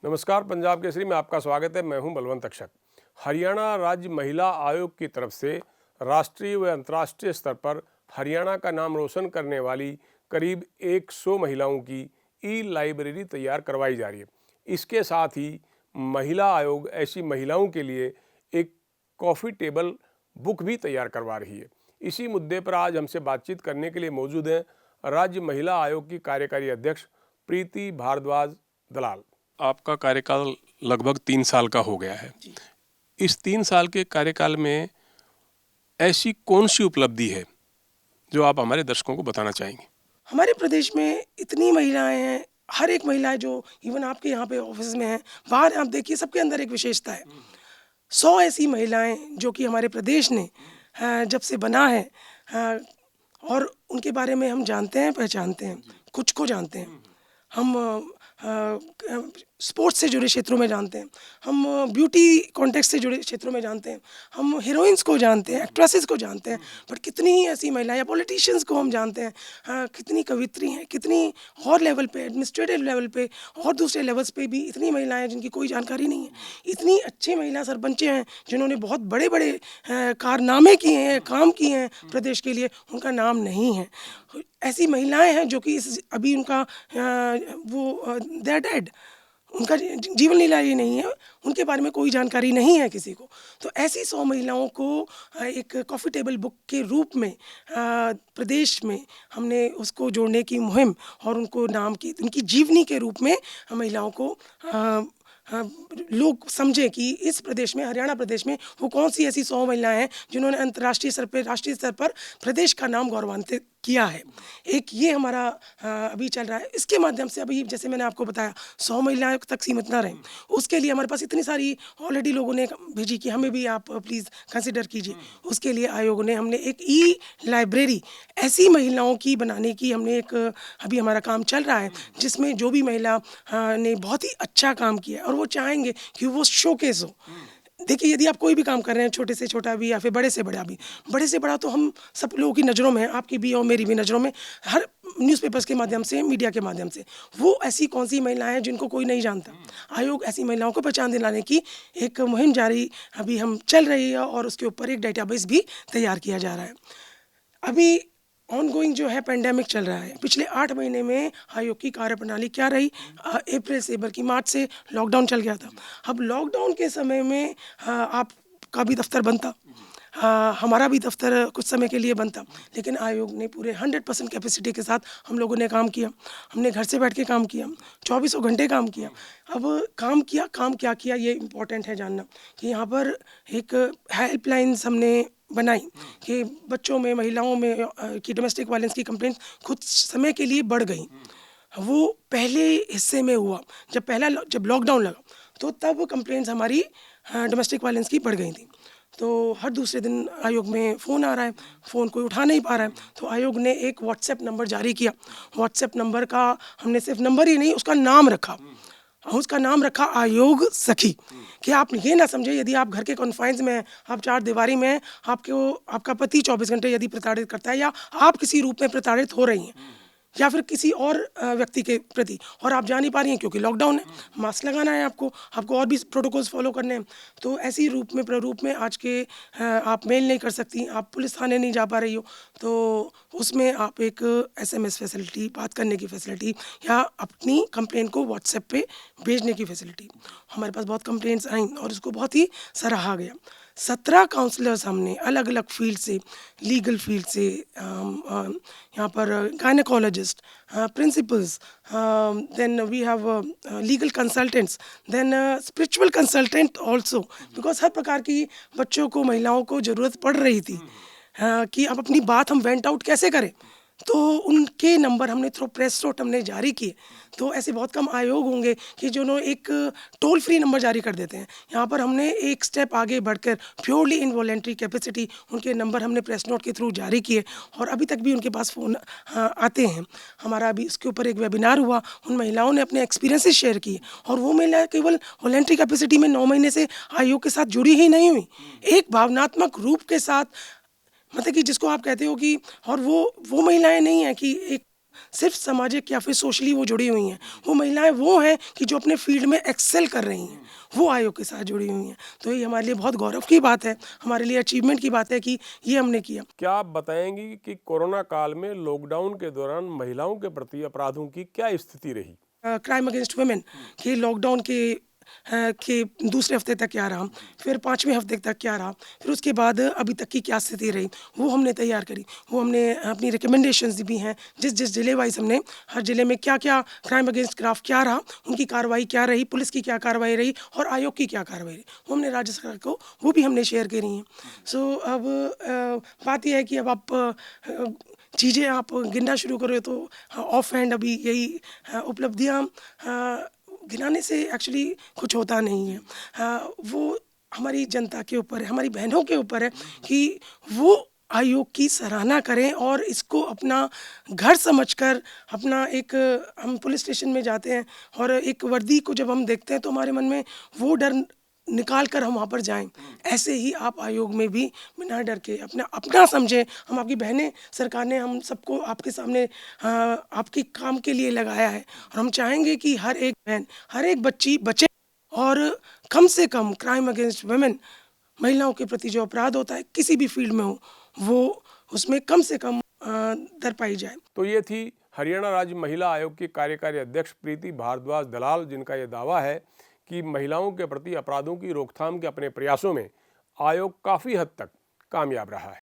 नमस्कार, पंजाब केसरी में आपका स्वागत है। मैं हूं बलवंत अक्षक। हरियाणा राज्य महिला आयोग की तरफ से राष्ट्रीय व अंतर्राष्ट्रीय स्तर पर हरियाणा का नाम रोशन करने वाली करीब 100 महिलाओं की ई लाइब्रेरी तैयार करवाई जा रही है। इसके साथ ही महिला आयोग ऐसी महिलाओं के लिए एक कॉफ़ी टेबल बुक भी तैयार करवा रही है। इसी मुद्दे पर आज हमसे बातचीत करने के लिए मौजूद हैं राज्य महिला आयोग की कार्यकारी अध्यक्ष प्रीति भारद्वाज दलाल। आपका कार्यकाल लगभग 3 साल का हो गया है। इस 3 साल के कार्यकाल में ऐसी कौन सी उपलब्धि है जो आप हमारे दर्शकों को बताना चाहेंगे? हमारे प्रदेश में इतनी महिलाएं हैं, हर एक महिला है जो इवन आपके यहाँ पे ऑफिस में है, बाहर आप देखिए सबके अंदर एक विशेषता है। 100 ऐसी महिलाएं जो कि हमारे प्रदेश ने जब से बना है और उनके बारे में हम जानते हैं, पहचानते हैं, कुछ को जानते हैं। हम स्पोर्ट्स से जुड़े क्षेत्रों में जानते हैं, हम ब्यूटी कॉन्टेक्स्ट से जुड़े क्षेत्रों में जानते हैं, हम हीरोइंस को जानते हैं, एक्ट्रेसेस को जानते हैं, बट कितनी ही ऐसी महिलाएं या पॉलिटिशियंस को हम जानते हैं, कितनी कवित्री हैं, कितनी और लेवल पे, एडमिनिस्ट्रेटिव लेवल पे और दूसरे लेवल्स पे भी इतनी महिलाएं हैं जिनकी कोई जानकारी नहीं है। इतनी अच्छी महिला सरपंचें हैं जिन्होंने बहुत बड़े बड़े कारनामे किए हैं, काम किए हैं प्रदेश के लिए, उनका नाम नहीं है। ऐसी महिलाएं हैं जो कि अभी उनका दे आर डेड, उनका जीवन लीला ये नहीं है, उनके बारे में कोई जानकारी नहीं है किसी को। तो ऐसी 100 महिलाओं को एक कॉफ़ी टेबल बुक के रूप में प्रदेश में हमने उसको जोड़ने की मुहिम और उनको नाम की उनकी जीवनी के रूप में महिलाओं को लोग समझे कि इस प्रदेश में, हरियाणा प्रदेश में वो कौन सी ऐसी 100 महिलाएं हैं जिन्होंने अंतर्राष्ट्रीय स्तर पर, राष्ट्रीय स्तर पर प्रदेश का नाम गौरवान्वित किया है। एक ये हमारा अभी चल रहा है। इसके माध्यम से अभी जैसे मैंने आपको बताया 100 महिलाएं तक सीमित ना रहें, उसके लिए हमारे पास इतनी सारी ऑलरेडी लोगों ने भेजी कि हमें भी आप प्लीज़ कंसिडर कीजिए। उसके लिए आयोग ने हमने एक ई लाइब्रेरी ऐसी महिलाओं की बनाने की हमने एक अभी हमारा काम चल रहा है, जिसमें जो भी महिला ने बहुत ही अच्छा काम किया और वो चाहेंगे कि वो शोकेस हो। देखिए, यदि आप कोई भी काम कर रहे हैं, छोटे से छोटा भी या फिर बड़े से बड़ा भी, बड़े से बड़ा तो हम सब लोगों की नज़रों में है, आपकी भी और मेरी भी नज़रों में, हर न्यूज़पेपर्स के माध्यम से, मीडिया के माध्यम से, वो ऐसी कौन सी महिलाएं हैं जिनको कोई नहीं जानता। आयोग ऐसी महिलाओं को पहचान दिलाने की एक मुहिम जारी अभी हम चल रही है और उसके ऊपर एक डेटाबेस भी तैयार किया जा रहा है। अभी ऑनगोइंग जो है पेंडेमिक चल रहा है। पिछले 8 महीने में आयोग की कार्यप्रणाली क्या रही? अप्रैल से, बल्कि मार्च से लॉकडाउन चल गया था। अब लॉकडाउन के समय में आपका भी दफ्तर बंद था, हमारा भी दफ्तर कुछ समय के लिए बंद था, लेकिन आयोग ने पूरे 100% कैपेसिटी के साथ हम लोगों ने काम किया। हमने घर से बैठ के काम किया, 24 घंटे काम किया। अब काम क्या किया ये इम्पोर्टेंट है जानना कि यहाँ पर एक हेल्पलाइंस हमने बनाई कि बच्चों में, महिलाओं में कि डोमेस्टिक वायलेंस की कंप्लेंट्स कुछ समय के लिए बढ़ गई। वो पहले हिस्से में हुआ जब लॉकडाउन लगा, तो तब कंप्लेंट्स हमारी डोमेस्टिक वायलेंस की बढ़ गई थी। तो हर दूसरे दिन आयोग में फ़ोन आ रहा है, फ़ोन कोई उठा नहीं पा रहा है, तो आयोग ने एक व्हाट्सएप नंबर जारी किया। व्हाट्सएप नंबर का हमने सिर्फ नंबर ही नहीं, उसका नाम रखा। उसका नाम रखा आयोग सखी, कि आप ये ना समझे यदि आप घर के कॉन्फाइंस में हैं, आप 4 दीवारी में हैं, आपका पति 24 घंटे यदि प्रताड़ित करता है या आप किसी रूप में प्रताड़ित हो रही हैं या फिर किसी और व्यक्ति के प्रति, और आप जा नहीं पा रही हैं क्योंकि लॉकडाउन है, मास्क लगाना है, आपको और भी प्रोटोकॉल्स फॉलो करने हैं, तो ऐसी प्रारूप में आज के आप मेल नहीं कर सकती, आप पुलिस थाने नहीं जा पा रही हो, तो उसमें आप एक SMS फैसिलिटी, बात करने की फैसिलिटी या अपनी कंप्लेन को व्हाट्सएप पे भेजने की फैसिलिटी। हमारे पास बहुत कंप्लेंट्स आई और उसको बहुत ही सराहा गया। 17 काउंसलर्स हमने अलग अलग फील्ड से, लीगल फील्ड से, यहाँ पर gynaecologist, principals, then we have legal consultants, then spiritual consultant also, because हर प्रकार की बच्चों को, महिलाओं को ज़रूरत पड़ रही थी कि अब अपनी बात हम वेंट आउट कैसे करें, तो उनके नंबर हमने थ्रू प्रेस नोट हमने जारी किए। तो ऐसे बहुत कम आयोग होंगे कि जो एक टोल फ्री नंबर जारी कर देते हैं। यहाँ पर हमने एक स्टेप आगे बढ़कर प्योरली इनवॉलेंट्री कैपेसिटी उनके नंबर हमने प्रेस नोट के थ्रू जारी किए और अभी तक भी उनके पास फ़ोन आते हैं। हमारा अभी इसके ऊपर एक वेबिनार हुआ, उन महिलाओं ने अपने एक्सपीरियंसेस शेयर किए और वो महिला केवल वॉलेंट्री कैपेसिटी में 9 महीने से आयोग के साथ जुड़ी ही नहीं हुई, एक भावनात्मक रूप के साथ, मतलब कि जिसको आप कहते हो कि, और वो महिलाएं नहीं हैं कि एक सिर्फ सामाजिक या फिर सोशली वो जुड़ी हुई हैं, वो महिलाएं वो हैं कि जो अपने फील्ड में एक्सेल कर रही हैं, वो आयोग के साथ जुड़ी हुई हैं। तो ये हमारे लिए बहुत गौरव की बात है, हमारे लिए अचीवमेंट की बात है कि ये हमने किया। क्या आप बताएंगी कि कोरोना काल में लॉकडाउन के दौरान महिलाओं के प्रति अपराधों की क्या स्थिति रही? क्राइम अगेंस्ट वुमेन कि लॉकडाउन के दूसरे हफ्ते तक क्या रहा, फिर 5वें हफ्ते तक क्या रहा, फिर उसके बाद अभी तक की क्या स्थिति रही, वो हमने तैयार करी। वो हमने अपनी रिकमेंडेशंस भी हैं, जिस जिस जिले वाइज हमने हर जिले में क्या क्या क्राइम अगेंस्ट ग्राफ क्या रहा, उनकी कार्रवाई क्या रही, पुलिस की क्या कार्रवाई रही और आयोग की क्या कार्रवाई रही, वो हमने राज्य सरकार को वो भी हमने शेयर करी हैं। सो अब बात यह है कि अब आप चीज़ें आप गिनना शुरू करो तो ऑफ हैंड अभी यही उपलब्धियाँ गिनाने से एक्चुअली कुछ होता नहीं है। वो हमारी जनता के ऊपर है, हमारी बहनों के ऊपर है कि वो आयोग की सराहना करें और इसको अपना घर समझकर अपना एक हम पुलिस स्टेशन में जाते हैं और एक वर्दी को जब हम देखते हैं तो हमारे मन में वो डर निकाल कर हम वहाँ पर जाएं। ऐसे ही आप आयोग में भी बिना डर के अपना अपना समझें। हम आपकी बहनें, सरकार ने हम सबको आपके सामने आपके काम के लिए लगाया है और हम चाहेंगे कि हर एक बहन, हर एक बच्ची बचे और कम से कम क्राइम अगेंस्ट वुमेन, महिलाओं के प्रति जो अपराध होता है किसी भी फील्ड में हो, वो उसमें कम से कम दर पाई जाए। तो ये थी हरियाणा राज्य महिला आयोग की कार्यकारी अध्यक्ष प्रीति भारद्वाज दलाल, जिनका ये दावा है कि महिलाओं के प्रति अपराधों की रोकथाम के अपने प्रयासों में आयोग काफ़ी हद तक कामयाब रहा है।